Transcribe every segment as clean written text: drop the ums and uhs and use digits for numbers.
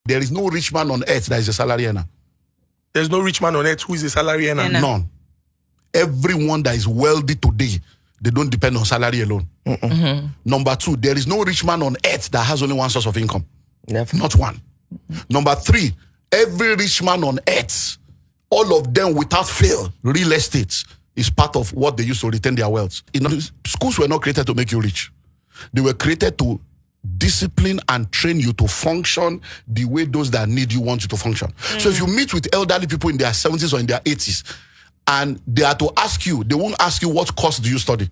There is no rich man on earth that is a salary earner. There's no rich man on earth who is a salary earner. None. Everyone that is wealthy today, they don't depend on salary alone. Number 2, there is no rich man on earth that has only one source of income. Never. Not one. Number 3, every rich man on earth, all of them without fail, real estate is part of what they use to retain their wealth. Schools were not created to make you rich. They were created to discipline and train you to function the way those that need you want you to function. So if you meet with elderly people in their 70s or in their 80s, and they are to ask you, they won't ask you what course do you study.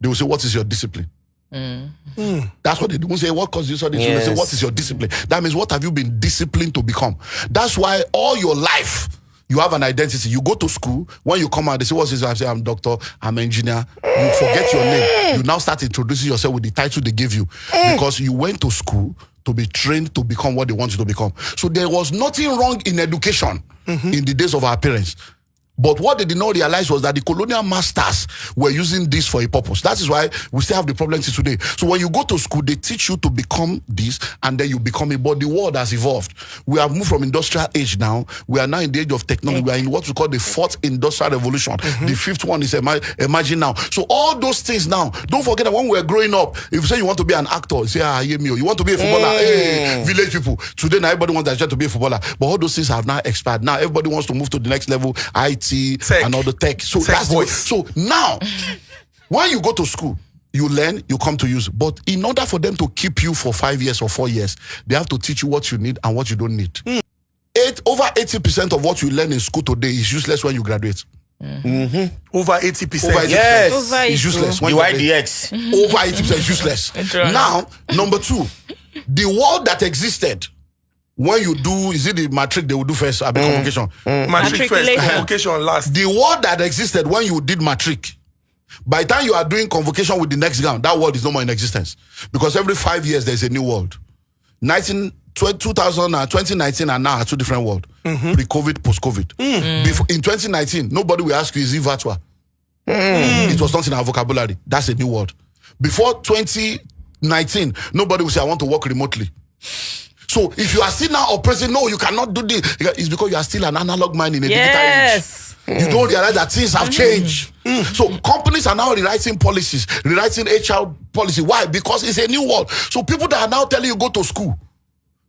They will say, what is your discipline? That's what they do. They won't say, what course do you study? They say, what is your discipline? That means, what have you been disciplined to become? That's why all your life, you have an identity. You go to school, when you come out, they say, what's this? I say, I'm doctor, I'm engineer. You forget your name. You now start introducing yourself with the title they give you because you went to school to be trained to become what they want you to become. So there was nothing wrong in education in the days of our parents. But what they did not realize was that the colonial masters were using this for a purpose. That is why we still have the problem today. So when you go to school, they teach you to become this, and then you become it. But the world has evolved. We have moved from industrial age now. We are now in the age of technology. We are in what we call the 4th industrial revolution. The 5th one is emerging now. So all those things now, don't forget that when we were growing up, if you say you want to be an actor, you say, hear me, you want to be a footballer, hey, village people. Today now everybody wants to be a footballer. But all those things have now expired. Now everybody wants to move to the next level, IT, tech, and all the tech. So that's so now, when you go to school, you learn, you come to use. But in order for them to keep you for 5 years or 4 years, they have to teach you what you need and what you don't need. Over 80% of what you learn in school today is useless when you graduate. Over 80%. Over 80%. Yes. It's useless. When You you IDX. Over 80% is useless. Now, number 2, the world that existed when you do, is it the matric they will do first? I mean, convocation. Matric first, convocation last. The world that existed when you did matric, by the time you are doing convocation with the next gown, that world is no more in existence. Because every 5 years, there's a new world. 2019 and now are 2 different worlds. Pre-COVID, post-COVID. In 2019, nobody will ask you, is it virtual? It was not in our vocabulary. That's a new word. Before 2019, nobody will say, I want to work remotely. So if you are still now oppressing, no, you cannot do this. It's because you are still an analog mind in a digital age. You don't realize that things have changed. So companies are now rewriting policies, rewriting HR policy. Why? Because it's a new world. So people that are now telling you go to school,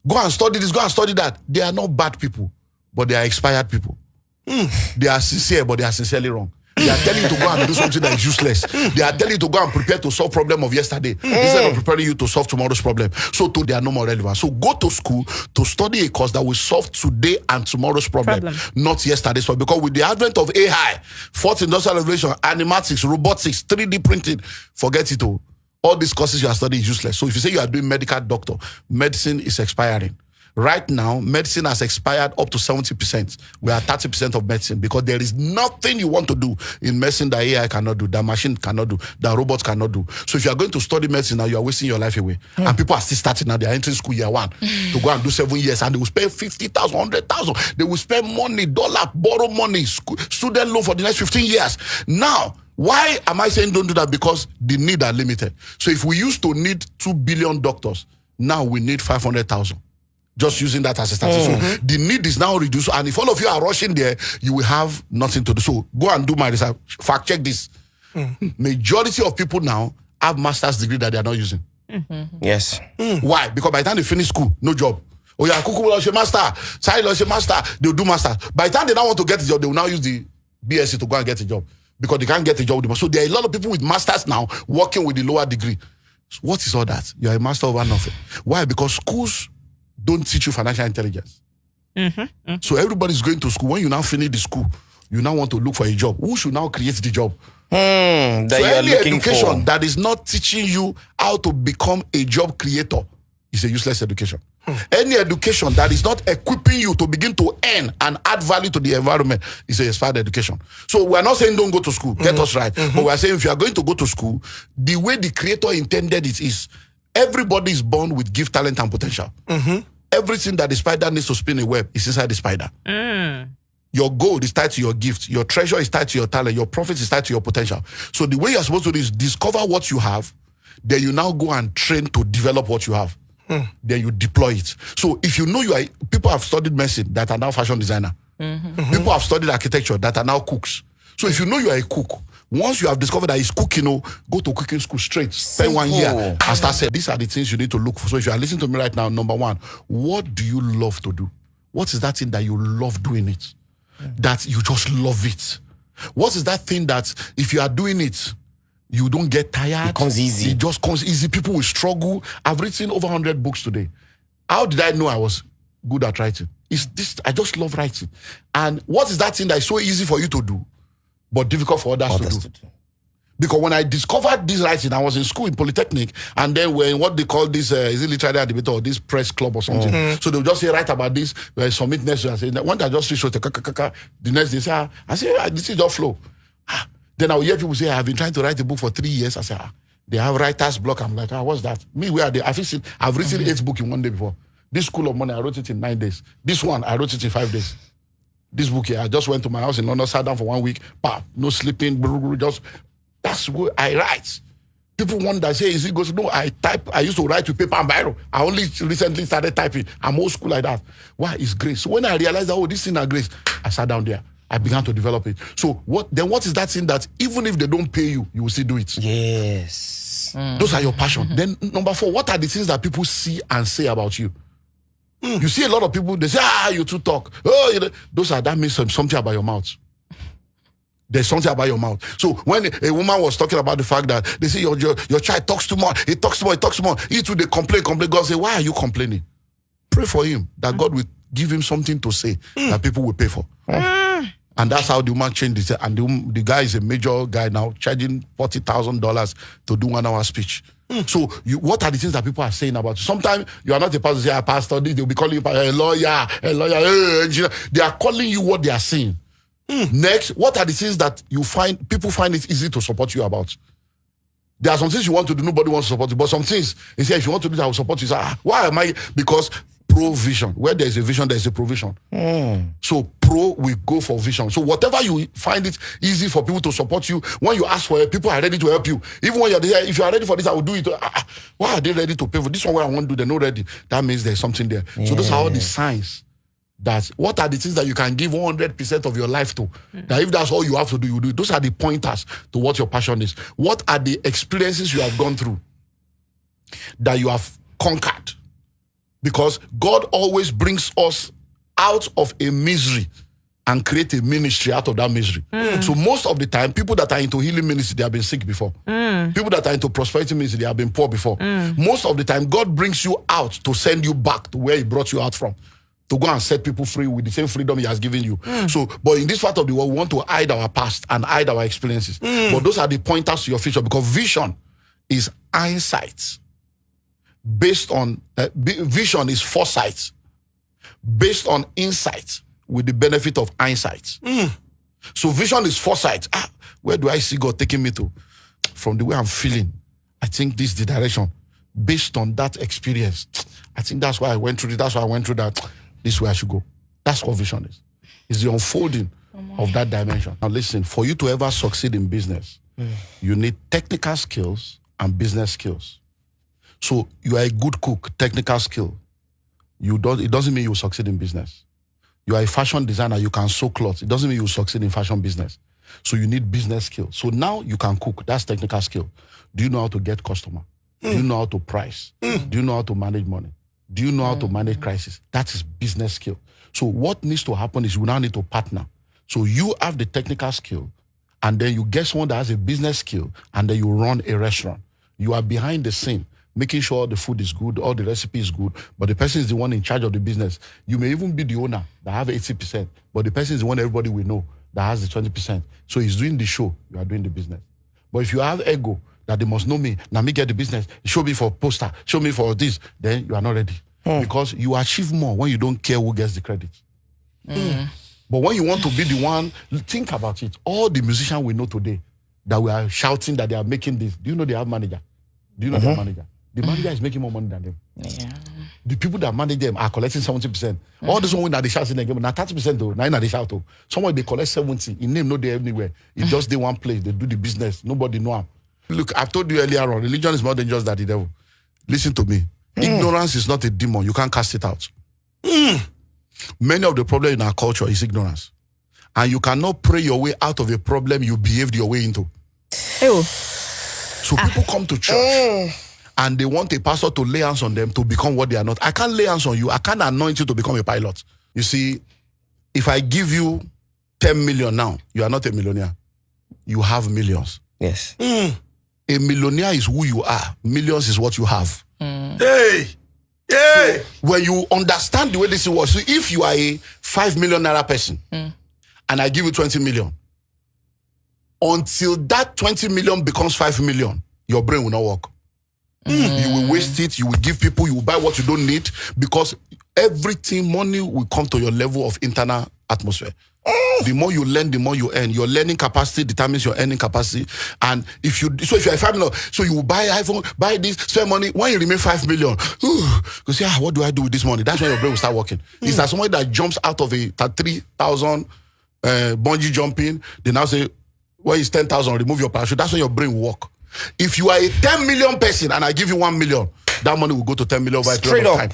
go and study this, go and study that, they are not bad people, but they are expired people. They are sincere, but they are sincerely wrong. They are telling you to go and do something that is useless. They are telling you to go and prepare to solve problem of yesterday instead of preparing you to solve tomorrow's problem. So they are no more relevant. So go to school to study a course that will solve today and tomorrow's problem. Not yesterday's problem. Because with the advent of AI, 4th industrial revolution, animatics, robotics, 3D printing, forget it all. All these courses you are studying is useless. So if you say you are doing medical doctor, medicine is expiring. Right now, medicine has expired up to 70%. We are 30% of medicine because there is nothing you want to do in medicine that AI cannot do, that machine cannot do, that robots cannot do. So if you are going to study medicine now, you are wasting your life away. And people are still starting now. They are entering school year 1 to go and do 7 years, and they will spend 50,000, 100,000. They will spend money, dollar, borrow money, student loan for the next 15 years. Now, why am I saying don't do that? Because the need are limited. So if we used to need 2 billion doctors, now we need 500,000. Just using that as a statistic. So the need is now reduced. And if all of you are rushing there, you will have nothing to do. So go and do my research. Fact check this. Majority of people now have master's degree that they are not using. Yes. Why? Because by the time they finish school, no job. Oh yeah, Kuku will master. Child will master. They'll do master. By the time they now want to get a job, they will now use the BSc to go and get a job. Because they can't get a job. So there are a lot of people with masters now working with the lower degree. So what is all that? You are a master over nothing. Why? Because schools don't teach you financial intelligence. So everybody's going to school. When you now finish the school, you now want to look for a job. Who should now create the job? That So you are any looking education for. that is not teaching you how to become a job creator is a useless education. Any education that is not equipping you to begin to earn and add value to the environment is a expired education. So we're not saying don't go to school, get us right. But we're saying if you are going to go to school, the way the creator intended it is everybody is born with gift, talent, and potential. Everything that the spider needs to spin a web is inside the spider. Your gold is tied to your gift. Your treasure is tied to your talent. Your profit is tied to your potential. So the way you're supposed to do is discover what you have, then you now go and train to develop what you have. then you deploy it. So if you know people have studied medicine that are now fashion designer. People have studied architecture that are now cooks. So if you know you are a cook, once you have discovered that it's cooking, go to cooking school straight. Spend 1 year. As I said, these are the things you need to look for. So if you are listening to me right now, number one, what do you love to do? What is that thing that you love doing it? That you just love it? What is that thing that if you are doing it, you don't get tired? It comes easy. It just comes easy. People will struggle. I've written over 100 books today. How did I know I was good at writing? I just love writing. And what is that thing that is so easy for you to do, but difficult for others to do? Because when I discovered this writing, I was in school in Polytechnic, and then when what they call this, is it literary debate or this press club or something? So they'll just say, write about this, submit next year. I say, when I just reach the next day, I say, this is your flow. Then I'll hear people say, I've been trying to write a book for 3 years. I say, they have writer's block. I'm like, what's that? Me, where are they? I've written 8 books in 1 day before. This School of Money, I wrote it in 9 days. This one, I wrote it in 5 days. This book here, I just went to my house in London, sat down for 1 week, no sleeping, that's what I write. People wonder, say, is it goes? No, I used to write with paper and biro. I only recently started typing. I'm old school like that. Why? It's grace. So when I realized that, this thing is grace, I sat down there. I began to develop it. So what is that thing that even if they don't pay you, you will still do it? Yes. Those are your passion. Then number 4, what are the things that people see and say about you? You see a lot of people, they say, you too talk. That means something about your mouth. There's something about your mouth. So when a woman was talking about the fact that they say your child talks too much, he talks too much, he too, they complain. God say, why are you complaining? Pray for him that God will give him something to say that people will pay for. And that's how the woman changed it. And the guy is a major guy now, charging $40,000 to do 1 hour speech. So what are the things that people are saying about you? Sometimes you are not a pastor, say, pastor, they'll be calling you a lawyer, engineer. They are calling you what they are saying. Next, what are the things that people find it easy to support you about? There are some things you want to do, nobody wants to support you. But some things, they say, if you want to do that, I will support you. Say, why am I? Because provision. Where there is a vision, there is a provision. So we go for vision. So whatever you find it easy for people to support you, when you ask for it, people are ready to help you. Even when you're there, if you are ready for this, I will do it. Why are they ready to pay for this one? Where I want to do, they're not ready. That means there's something there. So those are all the signs. What are the things that you can give 100% of your life to? That if that's all you have to do, you do. Those are the pointers to what your passion is. What are the experiences you have gone through that you have conquered? Because God always brings us out of a misery and create a ministry out of that misery. So most of the time, people that are into healing ministry, they have been sick before. People that are into prosperity ministry, they have been poor before. Most of the time, God brings you out to send you back to where he brought you out from, to go and set people free with the same freedom he has given you. So, but in this part of the world, we want to hide our past and hide our experiences. But those are the pointers to your future, because vision is insight. Based on, vision is foresight. Based on insight with the benefit of hindsight. So vision is foresight. Where do I see God taking me to? From the way I'm feeling, I think this is the direction. Based on that experience, I think that's why I went through it. That's why I went through that. This is where I should go. That's what vision is. It's the unfolding of that dimension. Now listen, for you to ever succeed in business, you need technical skills and business skills. So you are a good cook, technical skill. It doesn't mean you will succeed in business. You are a fashion designer, you can sew clothes. It doesn't mean you will succeed in fashion business. So you need business skill. So now you can cook, that's technical skill. Do you know how to get customer? Do you know how to price? Do you know how to manage money? Do you know how to manage crisis? That is business skill. So what needs to happen is you now need to partner. So you have the technical skill, and then you get someone that has a business skill, and then you run a restaurant. You are behind the scene, making sure the food is good, all the recipe is good, but the person is the one in charge of the business. You may even be the owner that have 80%, but the person is the one everybody will know that has the 20%. So he's doing the show, you are doing the business. But if you have ego, that they must know me, now me get the business, show me for poster, show me for this, then you are not ready. Because you achieve more when you don't care who gets the credit. But when you want to be the one, think about it. All the musicians we know today that we are shouting that they are making this, do you know they have manager? Do you know they have manager? The manager is making more money than them. Yeah. The people that manage them are collecting 70%. All this one that they shout in the game, now 30% though, now they shout though. Someone they collect 70, in name no they anywhere. It's just they one place, they do the business, nobody know them. Look, I've told you earlier on, religion is more dangerous than the devil. Listen to me. Ignorance is not a demon. You can't cast it out. Many of the problem in our culture is ignorance. And you cannot pray your way out of a problem you behaved your way into. So people come to church and they want a pastor to lay hands on them to become what they are not. I can't lay hands on you. I can't anoint you to become a pilot. You see, if I give you 10 million now, you are not a millionaire. You have millions. Yes. A millionaire is who you are. Millions is what you have. Hey! So when you understand the way this works, so if you are a 5 million naira person and I give you 20 million, until that 20 million becomes 5 million, your brain will not work. You will waste it, you will give people, you will buy what you don't need, because everything, money will come to your level of internal atmosphere. The more you learn, the more you earn. Your learning capacity determines your earning capacity. And if you're a 5 million, so you will buy iPhone, buy this, spend money. When you remain 5 million, you say, what do I do with this money? That's when your brain will start working. It's like somebody that jumps out of a 3,000 bungee jumping. They now say, well, it's 10,000, remove your parachute. That's when your brain will work. If you are a 10 million person and I give you 1 million, that money will go to 10 million by Straight up. time.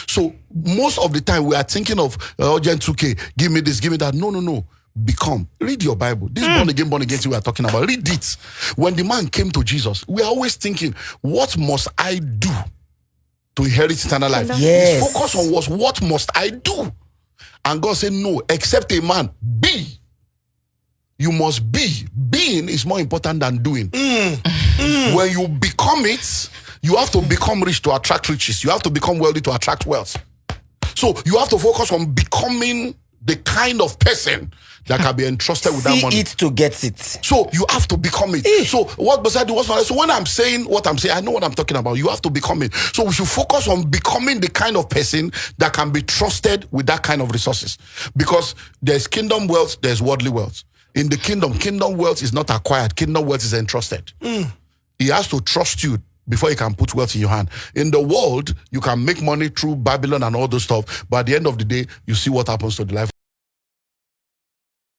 So most of the time we are thinking of urgent 2K, give me this, give me that. No. Become. Read your Bible. This born again thing we are talking about. Read it. When the man came to Jesus, we are always thinking, what must I do to inherit eternal life? Yes. His focus on was, what must I do? And God said, no, except a man be. You must be. Being is more important than doing. When you become it, you have to become rich to attract riches. You have to become wealthy to attract wealth. So you have to focus on becoming the kind of person that can be entrusted with that money. See it to get it. So you have to become it. So what beside the what's not? So when I'm saying what I'm saying, I know what I'm talking about. You have to become it. So we should focus on becoming the kind of person that can be trusted with that kind of resources. Because there's kingdom wealth, there's worldly wealth. In the kingdom wealth is not acquired. Kingdom wealth is entrusted. He has to trust you before he can put wealth in your hand. In the world, you can make money through Babylon and all those stuff, but at the end of the day, you see what happens to the life.